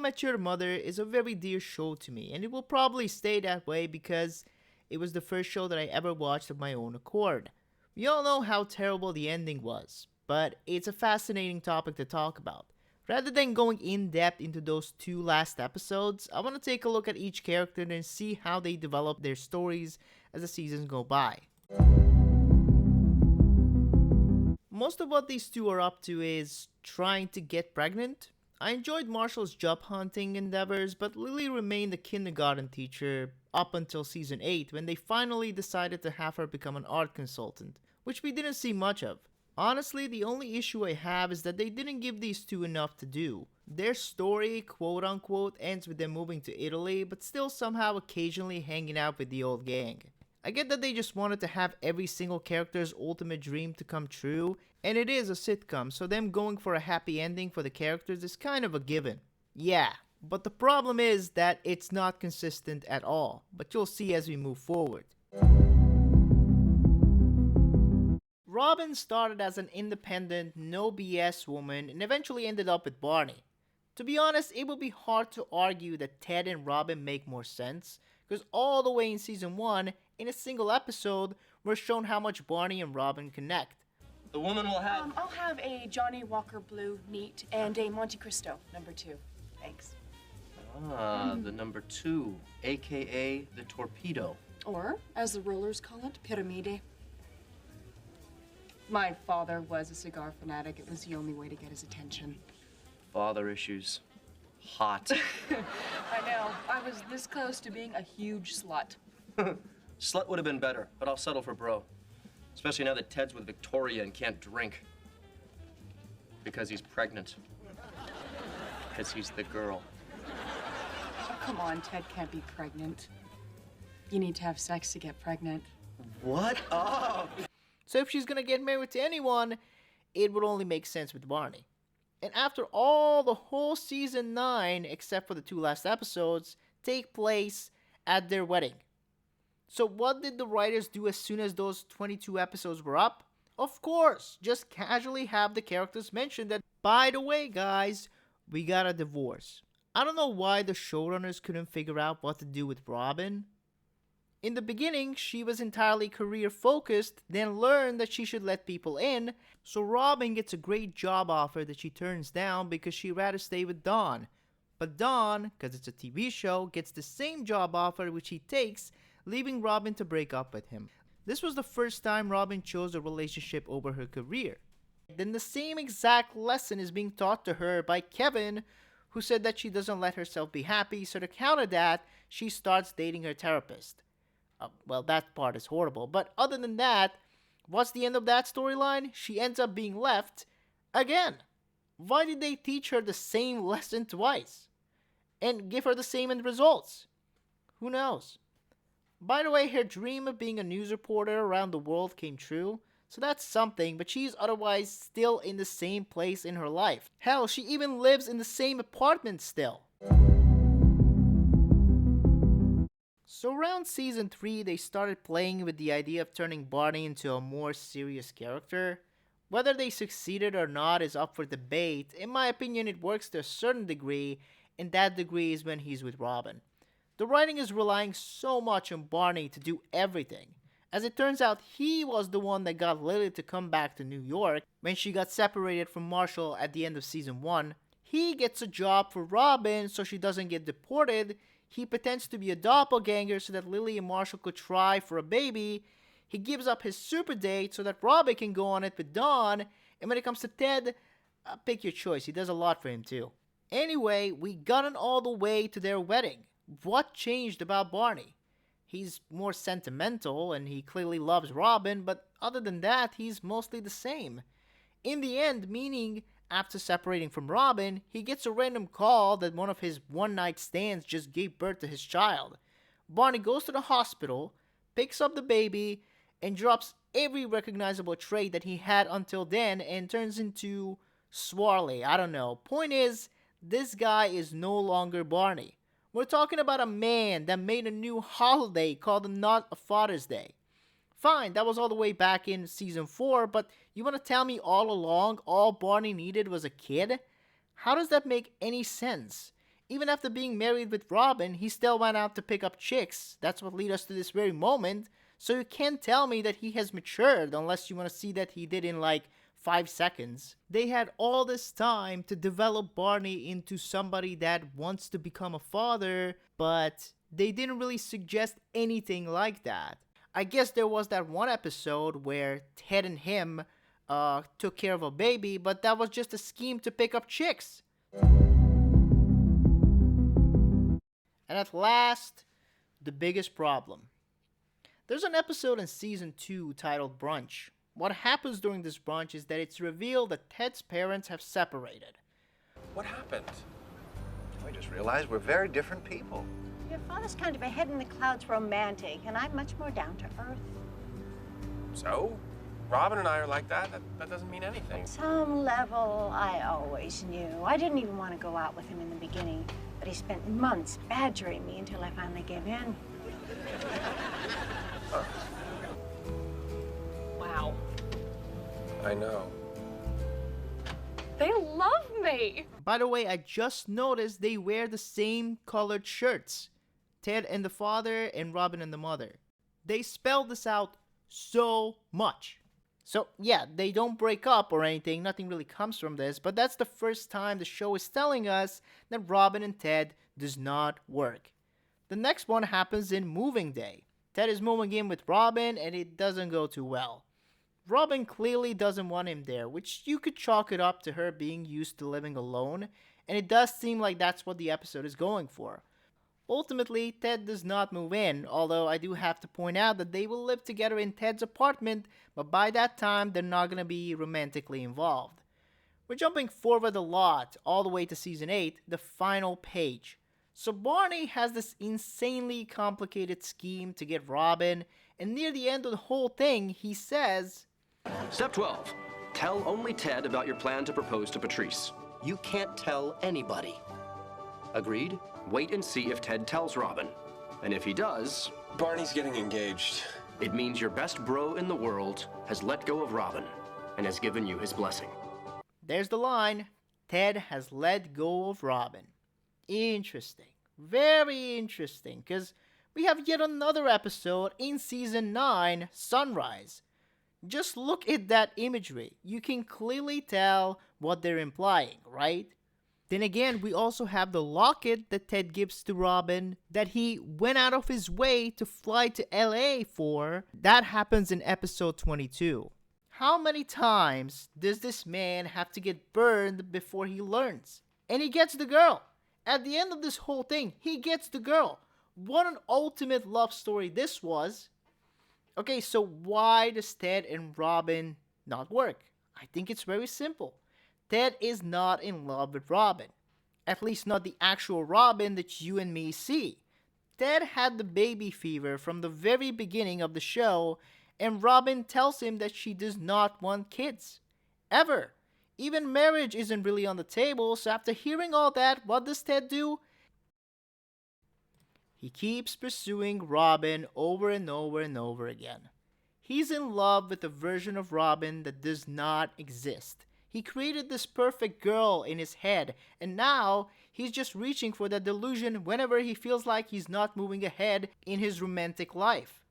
Met Your Mother is a very dear show to me, and it will probably stay that way because it was the first show that I ever watched of my own accord. We all know how terrible the ending was, but it's a fascinating topic to talk about. Rather than going in depth into those two last episodes, I want to take a look at each character and see how they develop their stories as the seasons go by. Most of what these two are up to is trying to get pregnant. I enjoyed Marshall's job hunting endeavors, but Lily remained a kindergarten teacher up until season 8 when they finally decided to have her become an art consultant, which we didn't see much of. Honestly, the only issue I have is that they didn't give these two enough to do. Their story, quote unquote, ends with them moving to Italy, but still somehow occasionally hanging out with the old gang. I get that they just wanted to have every single character's ultimate dream to come true, and it is a sitcom, so them going for a happy ending for the characters is kind of a given. Yeah, but the problem is that it's not consistent at all, but you'll see as we move forward. Robin started as an independent, no BS woman and eventually ended up with Barney. To be honest, it would be hard to argue that Ted and Robin make more sense, because all the way in season 1, in a single episode, we're shown how much Barney and Robin connect. The woman will have... I'll have a Johnny Walker Blue neat and a Monte Cristo #2. Thanks. The #2, a.k.a. the torpedo. Or, as the rollers call it, Pyramide. My father was a cigar fanatic. It was the only way to get his attention. Father issues. Hot. I know. I was this close to being a huge slut. Slut would have been better, but I'll settle for bro. Especially now that Ted's with Victoria and can't drink. Because he's pregnant. Because he's the girl. Oh, come on, Ted can't be pregnant. You need to have sex to get pregnant. What? Oh! So if she's gonna get married to anyone, it would only make sense with Barney. And after all, the whole season 9, except for the two last episodes, take place at their wedding. So what did the writers do as soon as those 22 episodes were up? Of course, just casually have the characters mention that, by the way guys, we got a divorce. I don't know why the showrunners couldn't figure out what to do with Robin. In the beginning, she was entirely career focused, then learned that she should let people in, so Robin gets a great job offer that she turns down because she'd rather stay with Don. But Don, because it's a TV show, gets the same job offer which he takes, leaving Robin to break up with him. This was the first time Robin chose a relationship over her career. Then the same exact lesson is being taught to her by Kevin, who said that she doesn't let herself be happy, so to counter that, she starts dating her therapist. Well, that part is horrible, but other than that, what's the end of that storyline? She ends up being left again. Why did they teach her the same lesson twice? And give her the same end results? Who knows? By the way, her dream of being a news reporter around the world came true, so that's something, but she's otherwise still in the same place in her life. Hell, she even lives in the same apartment still. So around season 3, they started playing with the idea of turning Barney into a more serious character. Whether they succeeded or not is up for debate. In my opinion, it works to a certain degree, and that degree is when he's with Robin. The writing is relying so much on Barney to do everything. As it turns out, he was the one that got Lily to come back to New York when she got separated from Marshall at the end of season 1. He gets a job for Robin so she doesn't get deported. He pretends to be a doppelganger so that Lily and Marshall could try for a baby. He gives up his super date so that Robin can go on it with Dawn. And when it comes to Ted, pick your choice. He does a lot for him too. Anyway, we gotten all the way to their wedding. What changed about Barney? He's more sentimental and he clearly loves Robin, but other than that, he's mostly the same. In the end, meaning after separating from Robin, he gets a random call that one of his one-night stands just gave birth to his child. Barney goes to the hospital, picks up the baby, and drops every recognizable trait that he had until then and turns into Swarley. I don't know. Point is, this guy is no longer Barney. We're talking about a man that made a new holiday called Not a Father's Day. Fine, that was all the way back in season 4, but you want to tell me all along all Barney needed was a kid? How does that make any sense? Even after being married with Robin, he still went out to pick up chicks. That's what led us to this very moment. So you can't tell me that he has matured unless you want to see that he did in like 5 seconds. They had all this time to develop Barney into somebody that wants to become a father, but they didn't really suggest anything like that. I guess there was that one episode where Ted and him took care of a baby, but that was just a scheme to pick up chicks. And at last, the biggest problem. There's an episode in season 2 titled Brunch. What happens during this brunch is that it's revealed that Ted's parents have separated. What happened? We just realized we're very different people. Your father's kind of a head-in-the-clouds romantic, and I'm much more down-to-earth. So? Robin and I are like that? That doesn't mean anything. At some level, I always knew. I didn't even want to go out with him in the beginning, but he spent months badgering me until I finally gave in. Huh. Wow. I know. They love me. By the way, I just noticed they wear the same colored shirts. Ted and the father and Robin and the mother. They spelled this out so much. So yeah, they don't break up or anything, nothing really comes from this, but that's the first time the show is telling us that Robin and Ted does not work. The next one happens in Moving Day. Ted is moving in with Robin and it doesn't go too well. Robin clearly doesn't want him there, which you could chalk it up to her being used to living alone, and it does seem like that's what the episode is going for. Ultimately, Ted does not move in, although I do have to point out that they will live together in Ted's apartment, but by that time they're not going to be romantically involved. We're jumping forward a lot, all the way to season 8, the final page. So Barney has this insanely complicated scheme to get Robin, and near the end of the whole thing, he says, Step 12. Tell only Ted about your plan to propose to Patrice. You can't tell anybody. Agreed? Wait and see if Ted tells Robin. And if he does, Barney's getting engaged. it means your best bro in the world has let go of Robin and has given you his blessing. there's the line, Ted has let go of Robin. Interesting. Very interesting, because we have yet another episode in season 9, Sunrise. Just look at that imagery. You can clearly tell what they're implying, right? Then again, we also have the locket that Ted gives to Robin that he went out of his way to fly to LA for. That happens in episode 22. How many times does this man have to get burned before he learns? And he gets the girl. At the end of this whole thing, he gets the girl. What an ultimate love story this was. Okay, so why does Ted and Robin not work? I think it's very simple. Ted is not in love with Robin. At least not the actual Robin that you and me see. Ted had the baby fever from the very beginning of the show, and Robin tells him that she does not want kids. Ever. Even marriage isn't really on the table, so after hearing all that, what does Ted do? He keeps pursuing Robin over and over and over again. He's in love with a version of Robin that does not exist. He created this perfect girl in his head, and now he's just reaching for that delusion whenever he feels like he's not moving ahead in his romantic life.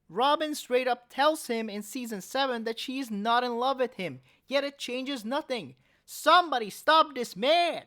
Robin straight up tells him in season 7 that she is not in love with him, yet it changes nothing. Somebody stop this man!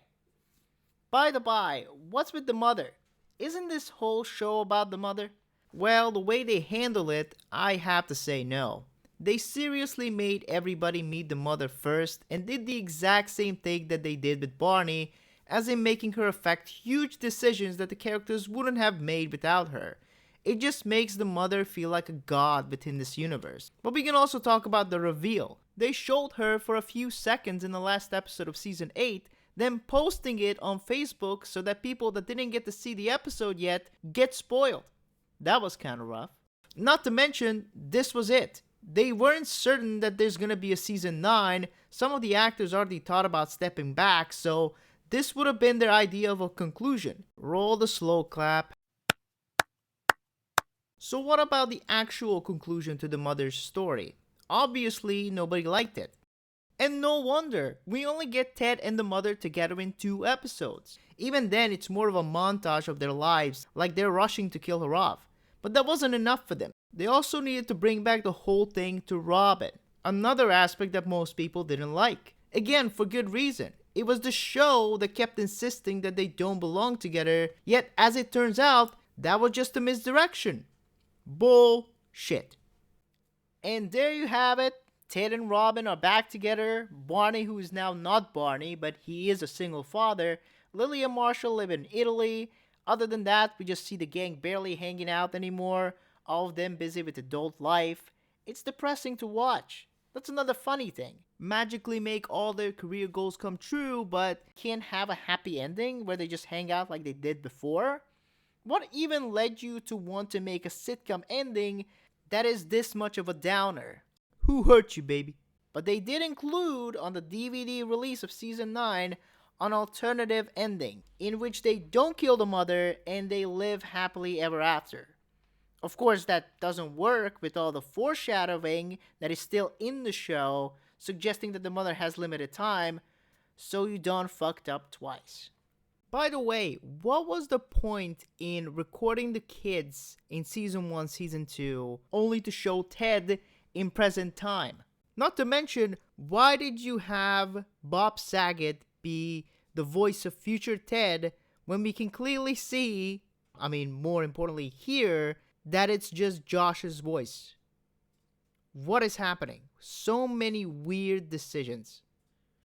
By the by, what's with the mother? Isn't this whole show about the mother? Well, the way they handle it, I have to say no. They seriously made everybody meet the mother first and did the exact same thing that they did with Barney, as in making her affect huge decisions that the characters wouldn't have made without her. It just makes the mother feel like a god within this universe. But we can also talk about the reveal. They showed her for a few seconds in the last episode of season 8, then posting it on Facebook so that people that didn't get to see the episode yet get spoiled. That was kinda rough. Not to mention, this was it. They weren't certain that there's gonna be a season 9. Some of the actors already thought about stepping back, so this would have been their idea of a conclusion. Roll the slow clap. So what about the actual conclusion to the mother's story? Obviously, nobody liked it. And no wonder, we only get Ted and the mother together in 2 episodes. Even then, it's more of a montage of their lives, like they're rushing to kill her off. But that wasn't enough for them. They also needed to bring back the whole thing to Robin. Another aspect that most people didn't like. Again, for good reason. It was the show that kept insisting that they don't belong together, yet as it turns out, that was just a misdirection. Bullshit. And there you have it. Ted and Robin are back together. Barney, who is now not Barney, but he is a single father. Lily and Marshall live in Italy. Other than that, we just see the gang barely hanging out anymore. All of them busy with adult life. It's depressing to watch. That's another funny thing. Magically make all their career goals come true, but can't have a happy ending where they just hang out like they did before? What even led you to want to make a sitcom ending that is this much of a downer? Who hurt you, baby? But they did include on the DVD release of season 9 an alternative ending in which they don't kill the mother and they live happily ever after. Of course, that doesn't work with all the foreshadowing that is still in the show, suggesting that the mother has limited time, so you done fucked up twice. By the way, what was the point in recording the kids in season 1, season 2, only to show Ted in present time? Not to mention, why did you have Bob Saget be the voice of future Ted when we can clearly see, more importantly hear, that it's just Josh's voice? What is happening? So many weird decisions.